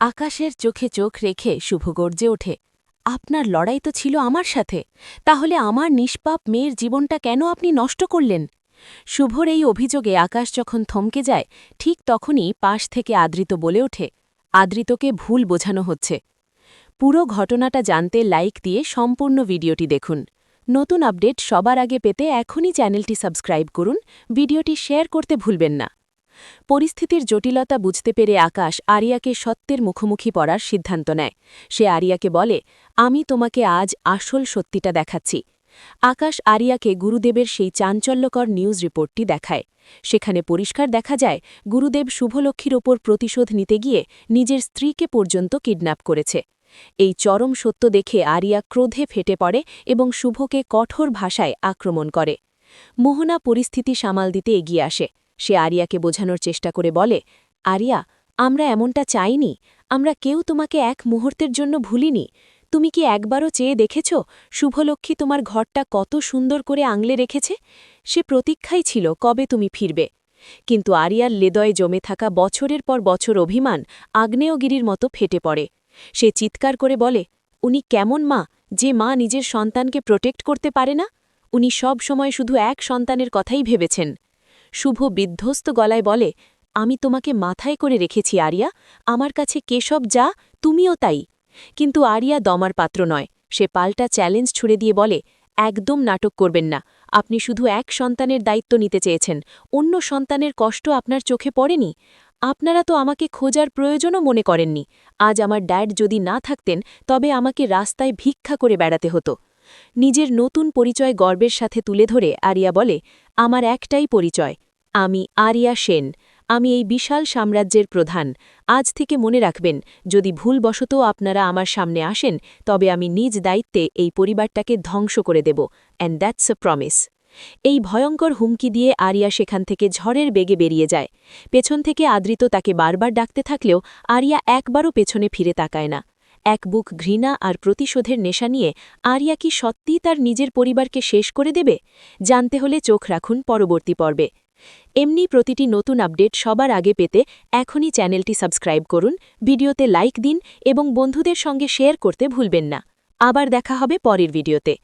আকাশের চোখে চোখ রেখে শুভ গর্জে ওঠে, আপনার লড়াই তো ছিল আমার সাথে, তাহলে আমার নিষ্পাপ মেয়ের জীবনটা কেন আপনি নষ্ট করলেন? শুভর এই অভিযোগে আকাশ যখন থমকে যায়, ঠিক তখনই পাশ থেকে আদৃত বলে ওঠে, আদৃতকে ভুল বোঝানো হচ্ছে। পুরো ঘটনাটা জানতে লাইক দিয়ে সম্পূর্ণ ভিডিওটি দেখুন। নতুন আপডেট সবার আগে পেতে এখনই চ্যানেলটি সাবস্ক্রাইব করুন, ভিডিওটি শেয়ার করতে ভুলবেন না। পরিস্থিতির জটিলতা বুঝতে পেরে আকাশ আরিয়াকে সত্যের মুখোমুখি পড়ার সিদ্ধান্ত নেয়। সে আরিয়াকে বলে, আমি তোমাকে আজ আসল সত্যিটা দেখাচ্ছি। আকাশ আরিয়াকে গুরুদেবের সেই চাঞ্চল্যকর নিউজ রিপোর্টটি দেখায়। সেখানে পরিষ্কার দেখা যায়, গুরুদেব শুভলক্ষ্মীর ওপর প্রতিশোধ নিতে গিয়ে নিজের স্ত্রীকে পর্যন্ত কিডন্যাপ করেছে। এই চরম সত্য দেখে আরিয়া ক্রোধে ফেটে পড়ে এবং শুভকে কঠোর ভাষায় আক্রমণ করে। মোহনা পরিস্থিতি সামাল দিতে এগিয়ে আসে। সে আরিয়াকে বোঝানোর চেষ্টা করে বলে, আরিয়া, আমরা এমনটা চাইনি, আমরা কেউ তোমাকে এক মুহূর্তের জন্য ভুলিনি। তুমি কি একবারও চেয়ে দেখেছ শুভলক্ষ্মী তোমার ঘরটা কত সুন্দর করে আংলে রেখেছে? সে প্রতীক্ষাই ছিল কবে তুমি ফিরবে। কিন্তু আরিয়ার হৃদয়ে জমে থাকা বছরের পর বছর অভিমান আগ্নেয়গিরির মতো ফেটে পড়ে। সে চিৎকার করে বলে, উনি কেমন মা, যে মা নিজের সন্তানকে প্রোটেক্ট করতে পারে না? উনি সব সময় শুধু এক সন্তানের কথাই ভেবেছেন। শুভ বিধ্বস্ত গলায় বলে, আমি তোমাকে মাথায় করে রেখেছি আরিয়া, আমার কাছে কেশব যা, তুমিও তাই। কিন্তু আরিয়া দমার পাত্র নয়। সে পাল্টা চ্যালেঞ্জ ছুড়ে দিয়ে বলে, একদম নাটক করবেন না, আপনি শুধু এক সন্তানের দায়িত্ব নিতে চেয়েছেন, অন্য সন্তানের কষ্ট আপনার চোখে পড়েনি। আপনারা তো আমাকে খোঁজার প্রয়োজনও মনে করেননি। আজ আমার ড্যাড যদি না থাকতেন, তবে আমাকে রাস্তায় ভিক্ষা করে বেড়াতে হতো। নিজের নতুন পরিচয় গর্বের সাথে তুলে ধরে আরিয়া বলে, আমার একটাই পরিচয়, আমি আরিয়া সেন। আমি এই বিশাল সাম্রাজ্যের প্রধান। আজ থেকে মনে রাখবেন, যদি ভুলবশত আপনারা আমার সামনে আসেন, তবে আমি নিজ দায়িত্বে এই পরিবারটাকে ধ্বংস করে দেব, অ্যান্ড দ্যাটস আ প্রমিস। এই ভয়ঙ্কর হুমকি দিয়ে আরিয়া সেখান থেকে ঝড়ের বেগে বেরিয়ে যায়। পেছন থেকে আদৃত তাকে বারবার ডাকতে থাকলেও আরিয়া একবারও পেছনে ফিরে তাকায় না। এক বুক ঘৃণা আর প্রতিশোধের নেশা নিয়ে আরিয়া কি সত্যিই তার নিজের পরিবারকে শেষ করে দেবে? জানতে হলে চোখ রাখুন পরবর্তী পর্বে। এমনি প্রতিটি নতুন আপডেট সবার আগে পেতে এখনই চ্যানেলটি সাবস্ক্রাইব করুন, ভিডিওতে লাইক দিন এবং বন্ধুদের সঙ্গে শেয়ার করতে ভুলবেন না। আবার দেখা হবে পরের ভিডিওতে।